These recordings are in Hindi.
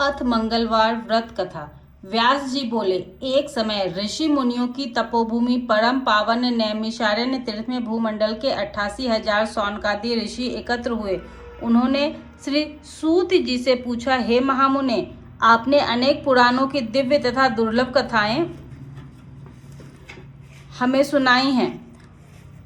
अथ मंगलवार व्रत कथा। व्यास जी बोले, एक समय ऋषि मुनियों की तपोभूमि परम पावन नैमिषारण्य तीर्थ में भूमंडल के 88,000 सौनकादि ऋषि एकत्र हुए। उन्होंने श्री सूत जी से पूछा, हे महामुने, आपने अनेक पुराणों की दिव्य तथा दुर्लभ कथाएं हमें सुनाई हैं।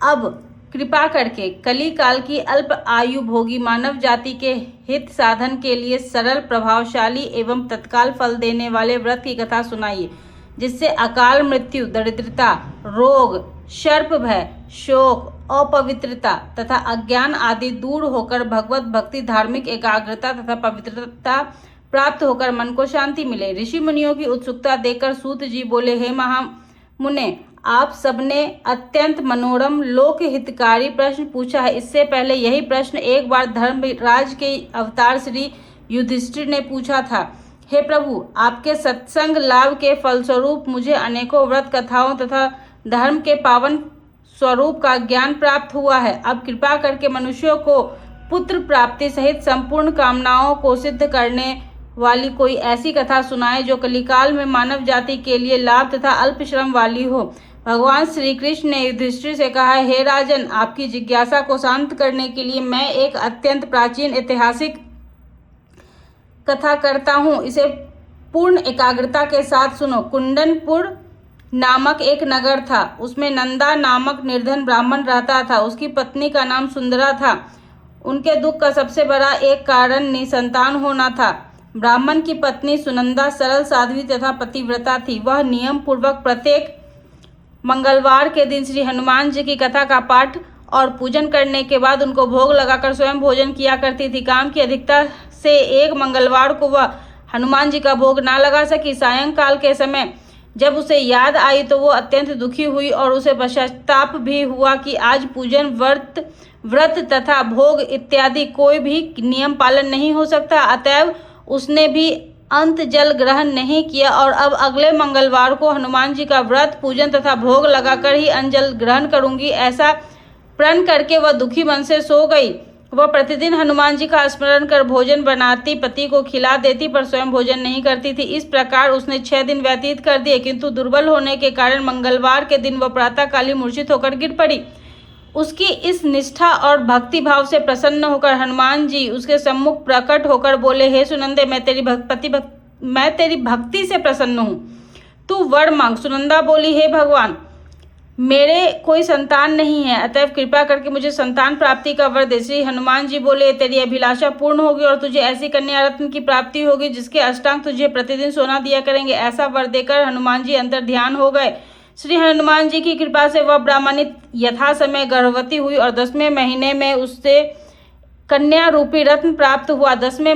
अब कृपा करके कली काल की अल्प आयु भोगी मानव जाति के हित साधन के लिए सरल, प्रभावशाली एवं तत्काल फल देने वाले व्रत की कथा सुनाइए, जिससे अकाल मृत्यु, दरिद्रता, रोग, सर्प भय, शोक, अपवित्रता तथा अज्ञान आदि दूर होकर भगवत भक्ति, धार्मिक एकाग्रता तथा पवित्रता प्राप्त होकर मन को शांति मिले। ऋषि मुनियों की उत्सुकता देखकर सूत जी बोले, हे महामुने, आप सबने अत्यंत मनोरम, लोक हितकारी प्रश्न पूछा है। इससे पहले यही प्रश्न एक बार धर्मराज के अवतार श्री युधिष्ठिर ने पूछा था। हे प्रभु, आपके सत्संग लाभ के फलस्वरूप मुझे अनेकों व्रत कथाओं तथा धर्म के पावन स्वरूप का ज्ञान प्राप्त हुआ है। अब कृपा करके मनुष्यों को पुत्र प्राप्ति सहित संपूर्ण कामनाओं को सिद्ध करने वाली कोई ऐसी कथा सुनाए जो कलिकाल में मानव जाति के लिए लाभ तथा अल्प श्रम वाली हो। भगवान श्री कृष्ण ने युधिष्ठिर से कहा, हे राजन, आपकी जिज्ञासा को शांत करने के लिए मैं एक अत्यंत प्राचीन ऐतिहासिक कथा करता हूँ। इसे पूर्ण एकाग्रता के साथ सुनो। कुंदनपुर नामक एक नगर था। उसमें नंदा नामक निर्धन ब्राह्मण रहता था। उसकी पत्नी का नाम सुंदरा था। उनके दुख का सबसे बड़ा एक कारण निसंतान होना था। ब्राह्मण की पत्नी सुनंदा सरल, साध्वी तथा पतिव्रता थी। वह नियम पूर्वक प्रत्येक मंगलवार के दिन श्री हनुमान जी की कथा का पाठ और पूजन करने के बाद उनको भोग लगाकर स्वयं भोजन किया करती थी। काम की अधिकता से एक मंगलवार को वह हनुमान जी का भोग ना लगा सकी। सायंकाल के समय जब उसे याद आई तो वो अत्यंत दुखी हुई और उसे पश्चाताप भी हुआ कि आज पूजन, व्रत तथा भोग इत्यादि कोई भी नियम पालन नहीं हो सकता। अतएव उसने भी अंत जल ग्रहण नहीं किया और अब अगले मंगलवार को हनुमान जी का व्रत, पूजन तथा भोग लगाकर ही अन्न जल ग्रहण करूंगी, ऐसा प्रण करके वह दुखी मन से सो गई। वह प्रतिदिन हनुमान जी का स्मरण कर भोजन बनाती, पति को खिला देती, पर स्वयं भोजन नहीं करती थी। इस प्रकार उसने 6 दिन व्यतीत कर दिए, किंतु दुर्बल होने के कारण मंगलवार के दिन वह प्रातःकाली मूर्छित होकर गिर पड़ी। उसकी इस निष्ठा और भक्ति भाव से प्रसन्न होकर हनुमान जी उसके सम्मुख प्रकट होकर बोले, हे सुनंदे, मैं तेरी भक्ति से प्रसन्न हूँ, तू वर मांग। सुनंदा बोली, हे भगवान, मेरे कोई संतान नहीं है, अतएव कृपा करके मुझे संतान प्राप्ति का वर दे। श्री हनुमान जी बोले, तेरी अभिलाषा पूर्ण होगी और तुझे ऐसी कन्या रत्न की प्राप्ति होगी जिसके अष्टांग तुझे प्रतिदिन सोना दिया करेंगे। ऐसा वर देकर हनुमान जी अंतर ध्यान हो गए। श्री हनुमान जी की कृपा से वह ब्राह्मणी यथा समय गर्भवती हुई और 10वें महीने में उससे कन्या रूपी रत्न प्राप्त हुआ। 10वें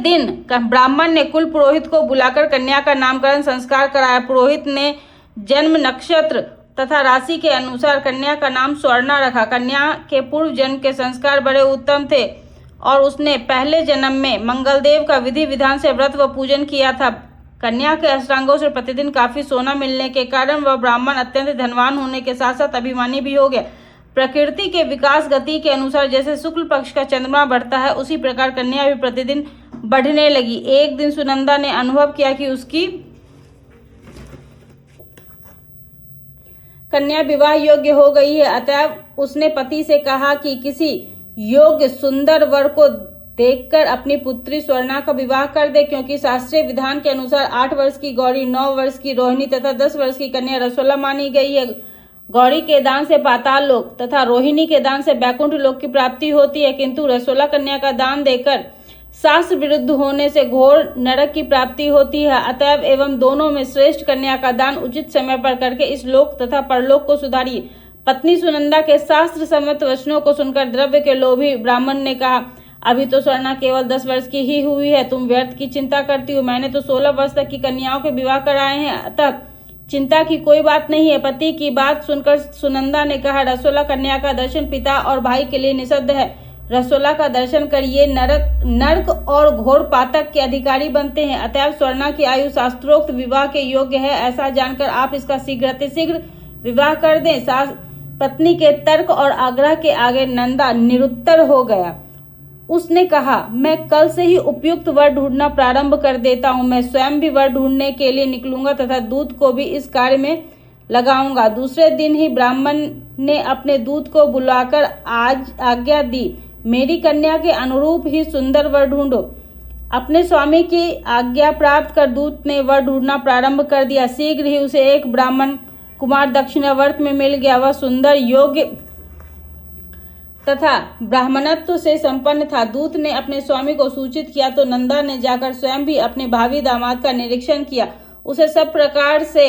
दिन ब्राह्मण ने कुल पुरोहित को बुलाकर कन्या का नामकरण संस्कार कराया। पुरोहित ने जन्म नक्षत्र तथा राशि के अनुसार कन्या का नाम स्वर्णा रखा। कन्या के पूर्व जन्म के संस्कार बड़े उत्तम थे और उसने पहले जन्म में मंगलदेव का विधि विधान से व्रत व पूजन किया था। कन्या के अष्टांगों से प्रतिदिन काफी सोना मिलने के कारण वह ब्राह्मण अत्यंत धनवान होने के साथ साथ अभिमानी भी हो गया। प्रकृति के विकास गति के अनुसार जैसे शुक्ल पक्ष का चंद्रमा बढ़ता है, उसी प्रकार कन्या भी प्रतिदिन बढ़ने लगी। एक दिन सुनंदा ने अनुभव किया कि उसकी कन्या विवाह योग्य हो गई है। अतः उसने पति से कहा कि किसी योग्य सुंदर वर को देखकर अपनी पुत्री स्वर्णा का विवाह कर दे, क्योंकि शास्त्रीय विधान के अनुसार 8 वर्ष की गौरी, 9 वर्ष की रोहिणी तथा 10 वर्ष की कन्या रसोला मानी गई है। गौरी के दान से पाताल लोक तथा रोहिणी के दान से बैकुंठ लोक की प्राप्ति होती है, किंतु रसोला कन्या का दान देकर शास्त्र विरुद्ध होने से घोर नरक की प्राप्ति होती है। अतएव एवं दोनों में श्रेष्ठ कन्या का दान उचित समय पर करके इस लोक तथा परलोक को सुधारिए। पत्नी सुनंदा के शास्त्र सम्मत वचनों को सुनकर द्रव्य के लोभी ब्राह्मण ने कहा, अभी तो स्वर्णा केवल 10 वर्ष की ही हुई है, तुम व्यर्थ की चिंता करती हो। मैंने तो 16 वर्ष तक की कन्याओं के विवाह कराए हैं, अतः चिंता की कोई बात नहीं है। पति की बात सुनकर सुनंदा ने कहा, रसोला कन्या का दर्शन पिता और भाई के लिए निषिद्ध है। रसोला का दर्शन कर ये नरक और घोर पातक के अधिकारी बनते हैं। अतएव स्वर्णा की आयु शास्त्रोक्त विवाह के योग्य है, ऐसा जानकर आप इसका शीघ्र विवाह कर दें। पत्नी के तर्क और आग्रह के आगे नंदा निरुत्तर हो गया। उसने कहा, मैं कल से ही उपयुक्त वर ढूंढना प्रारंभ कर देता हूँ। मैं स्वयं भी वर ढूंढने के लिए निकलूंगा तथा दूत को भी इस कार्य में लगाऊंगा। दूसरे दिन ही ब्राह्मण ने अपने दूत को बुलाकर आज आज्ञा दी, मेरी कन्या के अनुरूप ही सुंदर वर ढूंढो। अपने स्वामी की आज्ञा प्राप्त कर दूत ने वर ढूंढना प्रारंभ कर दिया। शीघ्र ही उसे एक ब्राह्मण कुमार दक्षिणावर्त में मिल गया। वह सुंदर, योग्य तथा ब्राह्मणत्व से संपन्न था। दूत ने अपने स्वामी को सूचित किया तो नंदा ने जाकर स्वयं भी अपने भावी दामाद का निरीक्षण किया। उसे सब प्रकार से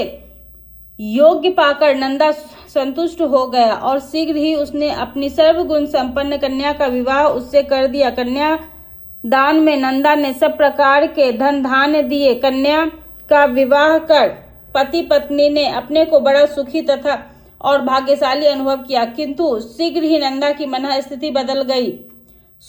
योग्य पाकर नंदा संतुष्ट हो गया और शीघ्र ही उसने अपनी सर्वगुण संपन्न कन्या का विवाह उससे कर दिया। कन्या दान में नंदा ने सब प्रकार के धन धान्य दिए। कन्या का विवाह कर पति पत्नी ने अपने को बड़ा सुखी तथा और भाग्यशाली अनुभव किया। किंतु शीघ्र ही नंदा की मन स्थिति बदल गई।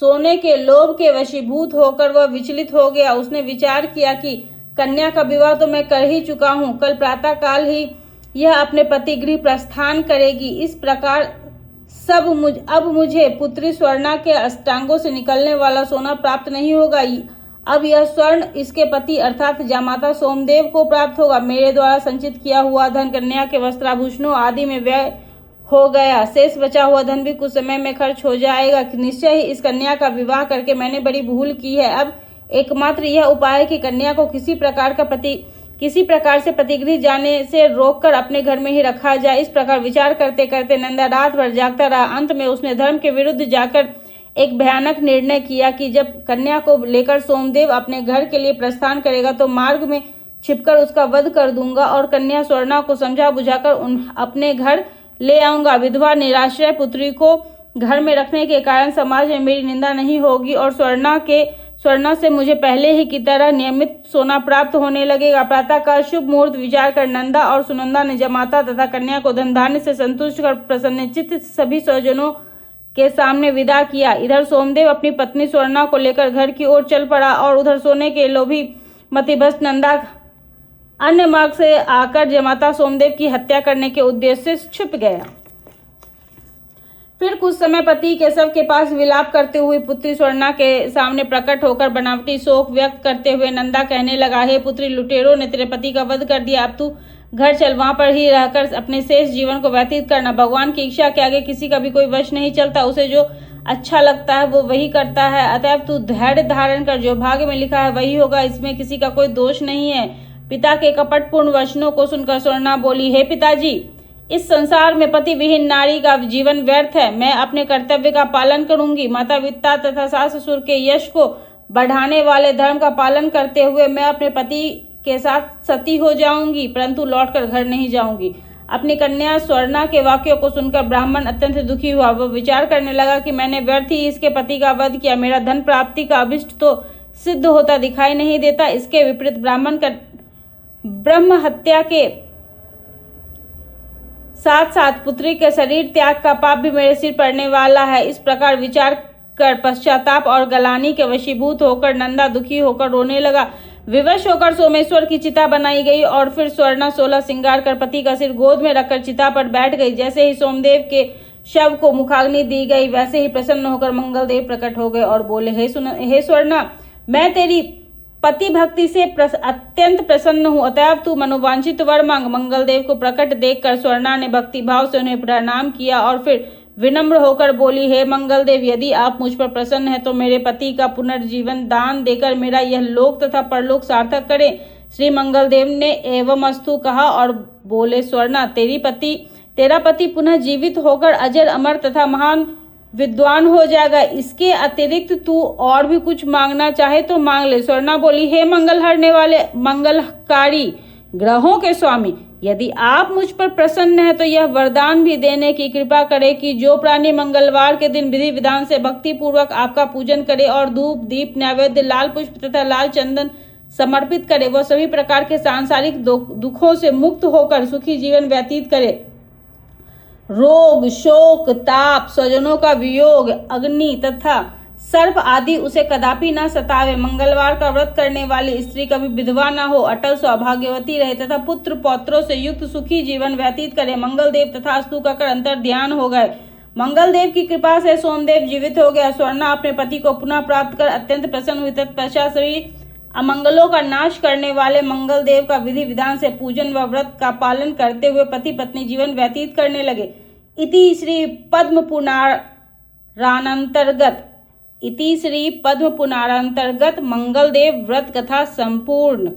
सोने के लोभ के वशीभूत होकर वह विचलित हो गया। उसने विचार किया कि कन्या का विवाह तो मैं कर ही चुका हूँ, कल प्रातः काल ही यह अपने पति गृह प्रस्थान करेगी। इस प्रकार अब मुझे पुत्री स्वर्णा के अष्टांगों से निकलने वाला सोना प्राप्त नहीं होगा। अब यह स्वर्ण इसके पति अर्थात जामाता सोमदेव को प्राप्त होगा। मेरे द्वारा संचित किया हुआ धन कन्या के वस्त्राभूषणों आदि में व्यय हो गया। शेष बचा हुआ धन भी कुछ समय में खर्च हो जाएगा। निश्चय ही इस कन्या का विवाह करके मैंने बड़ी भूल की है। अब एकमात्र यह उपाय है कि कन्या को किसी प्रकार से प्रतिगृह जाने से रोककर अपने घर में ही रखा जाए। इस प्रकार विचार करते करते नंदा रात भर जागता रहा। अंत में उसने धर्म के विरुद्ध जाकर एक भयानक निर्णय किया कि जब कन्या को लेकर सोमदेव अपने घर के लिए प्रस्थान करेगा तो मार्ग में छिपकर उसका वध कर दूंगा और कन्या स्वर्णा को समझा बुझाकर अपने घर ले आऊंगा। विधवा निराश्रय पुत्री को घर में रखने के कारण समाज में मेरी निंदा नहीं होगी और स्वर्णा से मुझे पहले ही की तरह नियमित सोना प्राप्त होने लगेगा। प्रातः का शुभ मुहूर्त विचार कर नंदा और सुनंदा ने जमाता तथा कन्या को धन धान्य से संतुष्ट कर प्रसन्नचित्त सभी स्वजनों के सामने विदा किया। इधर सोमदेव अपनी पत्नी स्वर्णा को लेकर घर की ओर चल पड़ा और उधर सोने के लोभी मतिभ्रष्ट नंदा अन्य मार्ग से आकर जमाता सोमदेव की हत्या करने के उद्देश्य से छुप गया। फिर कुछ समय पति के शव के पास विलाप करते हुए पुत्री स्वर्णा के सामने प्रकट होकर बनावटी शोक व्यक्त करते हुए नंदा कहने लगा, हे पुत्री, लुटेरों ने तेरे पति का वध कर दिया। अब तू घर चल, वहां पर ही रहकर अपने शेष जीवन को व्यतीत करना। भगवान की इच्छा के आगे किसी का भी कोई वश नहीं चलता। उसे जो अच्छा लगता है वो वही करता है। अतएव तू धैर्य धारण कर, जो भाग्य में लिखा है वही होगा। इसमें किसी का कोई दोष नहीं है। पिता के कपटपूर्ण वचनों को सुनकर स्वर्णा बोली, हे पिताजी, इस संसार में पति विहीन नारी का जीवन व्यर्थ है। मैं अपने कर्तव्य का पालन करूंगी। माता पिता तथा सास ससुर के यश को बढ़ाने वाले धर्म का पालन करते हुए मैं अपने पति के साथ सती हो जाऊंगी, परंतु लौटकर घर नहीं जाऊंगी। अपनी कन्या स्वर्णा के वाक्यों को सुनकर ब्राह्मण अत्यंत दुखी हुआ। वह विचार करने लगा कि मैंने व्यर्थ ही इसके पति का वध किया। मेरा धन प्राप्ति का अभिष्ट तो सिद्ध होता दिखाई नहीं देता। इसके विपरीत ब्राह्मण का ब्रह्म हत्या के साथ साथ पुत्री के शरीर त्याग का पाप भी मेरे सिर पड़ने वाला है। इस प्रकार विचार कर पश्चाताप और गलानी के वशीभूत होकर नंदा दुखी होकर रोने लगा। विवश होकर सोमेश्वर की चिता बनाई गई और फिर स्वर्णा 16 श्रृंगार कर पति का सिर गोद में रखकर चिता पर बैठ गई। जैसे ही सोमदेव के शव को मुखाग्नि दी गई वैसे ही प्रसन्न होकर मंगलदेव प्रकट हो गए और बोले, हे स्वर्णा, मैं तेरी पति भक्ति से अत्यंत प्रसन्न हूँ। अतएव तू मनोवांछित वर मांग। मंगलदेव को प्रकट देखकर स्वर्णा ने भक्ति भाव से उन्हें प्रणाम किया और फिर विनम्र होकर बोली, हे मंगलदेव, यदि आप मुझ पर प्रसन्न हैं तो मेरे पति का पुनर्जीवन दान देकर मेरा यह लोक तथा परलोक सार्थक करें। श्री मंगलदेव ने एवं अस्तु कहा और बोले, स्वर्णा, तेरा पति पुनः जीवित होकर अजर अमर तथा महान विद्वान हो जाएगा। इसके अतिरिक्त तू और भी कुछ मांगना चाहे तो मांग ले। स्वर्णा बोली, हे मंगल हरने वाले मंगलकारी ग्रहों के स्वामी, यदि आप मुझ पर प्रसन्न हैं तो यह वरदान भी देने की कृपा करे कि जो प्राणी मंगलवार के दिन विधि विधान से भक्ति पूर्वक आपका पूजन करे और धूप दीप नैवेद्य लाल पुष्प तथा लाल चंदन समर्पित करे, वह सभी प्रकार के सांसारिक दुखों से मुक्त होकर सुखी जीवन व्यतीत करे। रोग, शोक, ताप, स्वजनों का वियोग, अग्नि तथा सर्प आदि उसे कदापि न सतावे। मंगलवार का व्रत करने वाली स्त्री कभी विधवा न हो, अटल सौभाग्यवती रहे तथा पुत्र पौत्रों से युक्त सुखी जीवन व्यतीत करे। मंगलदेव तथा अस्तु का कर अंतर ध्यान हो गए। मंगलदेव की कृपा से सोमदेव जीवित हो गया। स्वर्णा अपने पति को पुनः प्राप्त कर अत्यंत प्रसन्न हुई। तत्पश्चात सभी अमंगलों का नाश करने वाले मंगलदेव का विधि विधान से पूजन व व्रत का पालन करते हुए पति पत्नी जीवन व्यतीत करने लगे। इति श्री पद्म पुराणांतर्गत मंगलदेव व्रत कथा संपूर्ण।